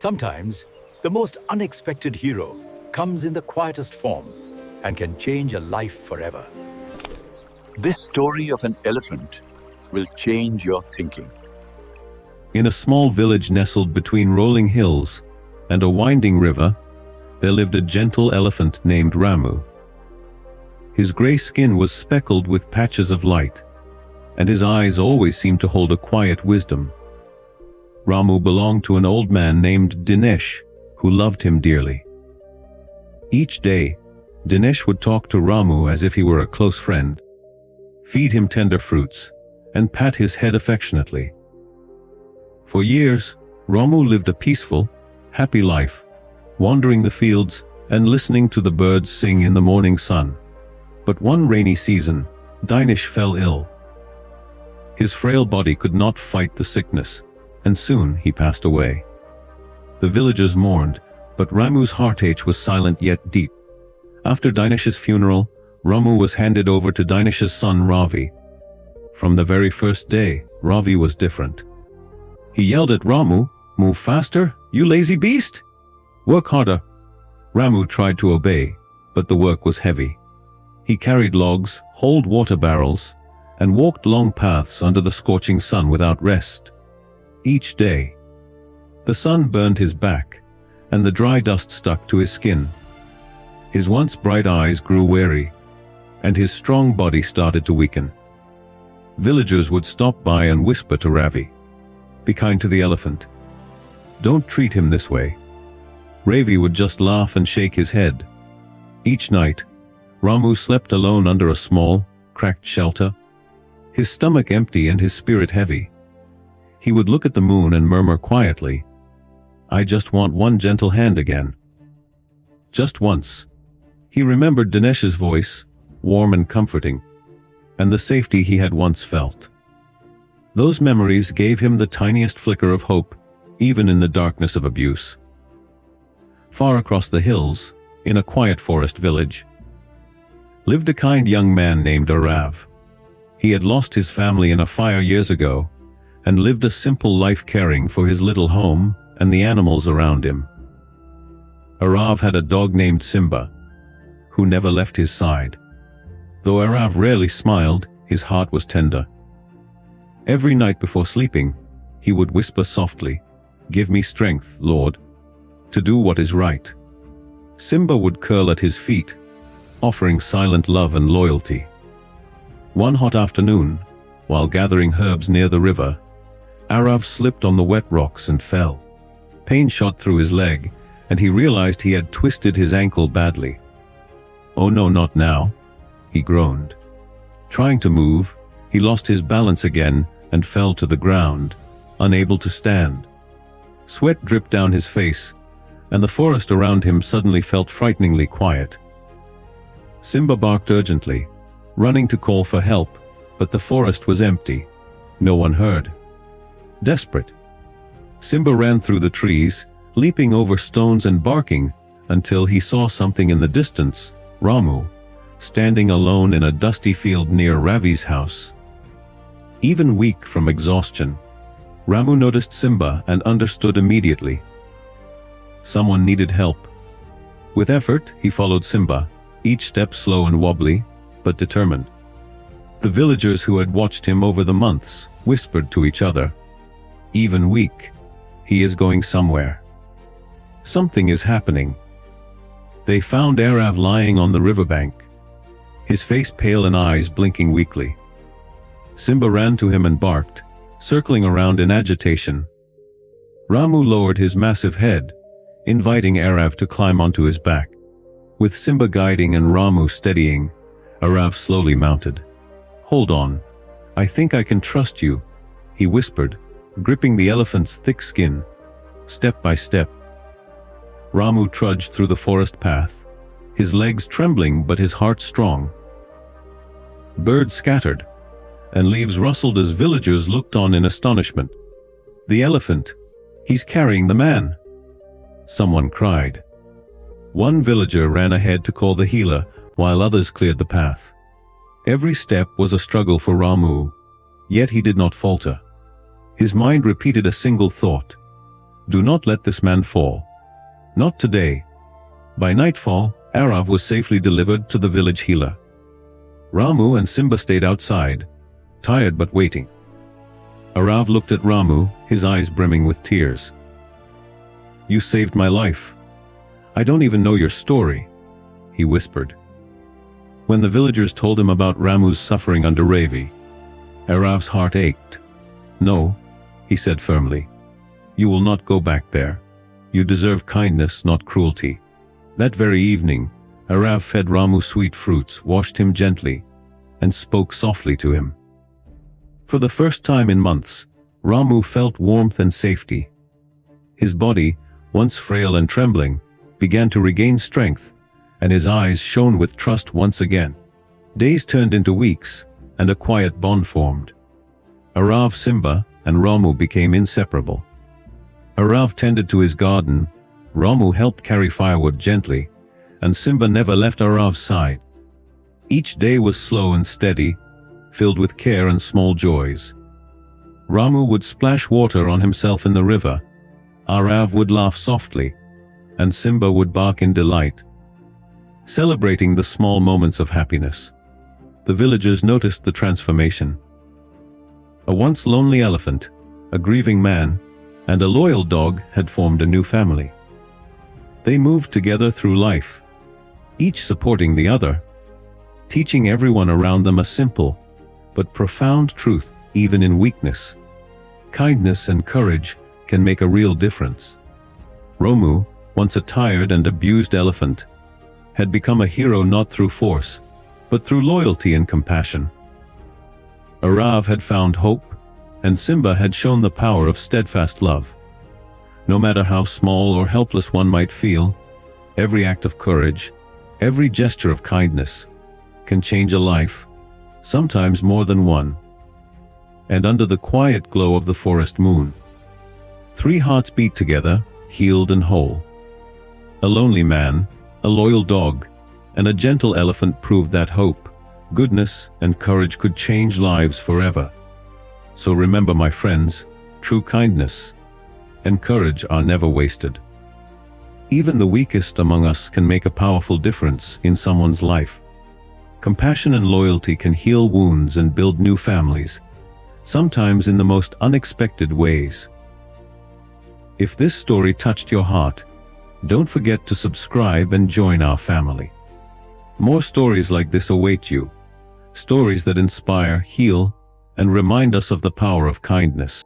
Sometimes, the most unexpected hero comes in the quietest form and can change a life forever. This story of an elephant will change your thinking. In a small village nestled between rolling hills and a winding river, there lived a gentle elephant named Ramu. His gray skin was speckled with patches of light, and his eyes always seemed to hold a quiet wisdom. Ramu belonged to an old man named Dinesh, who loved him dearly. Each day, Dinesh would talk to Ramu as if he were a close friend, feed him tender fruits, and pat his head affectionately. For years, Ramu lived a peaceful, happy life, wandering the fields and listening to the birds sing in the morning sun. But one rainy season, Dinesh fell ill. His frail body could not fight the sickness, and soon he passed away. The villagers mourned, but Ramu's heartache was silent yet deep. After Dinesh's funeral, Ramu was handed over to Dinesh's son Ravi. From the very first day, Ravi was different. He yelled at Ramu, "Move faster, you lazy beast! Work harder!" Ramu tried to obey, but the work was heavy. He carried logs, hauled water barrels, and walked long paths under the scorching sun without rest. Each day, the sun burned his back, and the dry dust stuck to his skin. His once bright eyes grew weary, and his strong body started to weaken. Villagers would stop by and whisper to Ravi, "Be kind to the elephant. Don't treat him this way." Ravi would just laugh and shake his head. Each night, Ramu slept alone under a small, cracked shelter, his stomach empty and his spirit heavy. He would look at the moon and murmur quietly, "I just want one gentle hand again." Just once, he remembered Dinesh's voice, warm and comforting, and the safety he had once felt. Those memories gave him the tiniest flicker of hope, even in the darkness of abuse. Far across the hills, in a quiet forest village, lived a kind young man named Arav. He had lost his family in a fire years ago, and lived a simple life caring for his little home and the animals around him. Arav had a dog named Simba, who never left his side. Though Arav rarely smiled, his heart was tender. Every night before sleeping, he would whisper softly, "Give me strength, Lord, to do what is right." Simba would curl at his feet, offering silent love and loyalty. One hot afternoon, while gathering herbs near the river, Arav slipped on the wet rocks and fell. Pain shot through his leg, and he realized he had twisted his ankle badly. "Oh no, not now," he groaned. Trying to move, he lost his balance again and fell to the ground, unable to stand. Sweat dripped down his face, and the forest around him suddenly felt frighteningly quiet. Simba barked urgently, running to call for help, but the forest was empty. No one heard. Desperate, Simba ran through the trees, leaping over stones and barking, until he saw something in the distance, Ramu, standing alone in a dusty field near Ravi's house. Even weak from exhaustion, Ramu noticed Simba and understood immediately. Someone needed help. With effort, he followed Simba, each step slow and wobbly, but determined. The villagers who had watched him over the months whispered to each other, "Even weak, he is going somewhere. Something is happening." They found Arav lying on the riverbank, his face pale and eyes blinking weakly. Simba ran to him and barked, circling around in agitation. Ramu lowered his massive head, inviting Arav to climb onto his back. With Simba guiding and Ramu steadying, Arav slowly mounted. "Hold on. I think I can trust you," he whispered, gripping the elephant's thick skin. Step by step, Ramu trudged through the forest path, his legs trembling but his heart strong. Birds scattered, and leaves rustled as villagers looked on in astonishment. "The elephant! He's carrying the man!" someone cried. One villager ran ahead to call the healer, while others cleared the path. Every step was a struggle for Ramu, yet he did not falter. His mind repeated a single thought: "Do not let this man fall. Not today." By nightfall, Arav was safely delivered to the village healer. Ramu and Simba stayed outside, tired but waiting. Arav looked at Ramu, his eyes brimming with tears. "You saved my life. I don't even know your story," he whispered. When the villagers told him about Ramu's suffering under Ravi, Arav's heart ached. "No," he said firmly. "You will not go back there. You deserve kindness, not cruelty." That very evening, Arav fed Ramu sweet fruits, washed him gently, and spoke softly to him. For the first time in months, Ramu felt warmth and safety. His body, once frail and trembling, began to regain strength, and his eyes shone with trust once again. Days turned into weeks, and a quiet bond formed. Arav, Simba, and Ramu became inseparable. Arav tended to his garden, Ramu helped carry firewood gently, and Simba never left Arav's side. Each day was slow and steady, filled with care and small joys. Ramu would splash water on himself in the river, Arav would laugh softly, and Simba would bark in delight, celebrating the small moments of happiness. The villagers noticed the transformation. A once lonely elephant, a grieving man, and a loyal dog had formed a new family. They moved together through life, each supporting the other, teaching everyone around them a simple but profound truth. Even in weakness, kindness and courage can make a real difference. Ramu, once a tired and abused elephant, had become a hero not through force, but through loyalty and compassion. Arav had found hope, and Simba had shown the power of steadfast love. No matter how small or helpless one might feel, every act of courage, every gesture of kindness, can change a life, sometimes more than one. And under the quiet glow of the forest moon, three hearts beat together, healed and whole. A lonely man, a loyal dog, and a gentle elephant proved that hope, goodness, and courage could change lives forever. So remember, my friends, true kindness and courage are never wasted. Even the weakest among us can make a powerful difference in someone's life. Compassion and loyalty can heal wounds and build new families, sometimes in the most unexpected ways. If this story touched your heart, don't forget to subscribe and join our family. More stories like this await you. Stories that inspire, heal, and remind us of the power of kindness.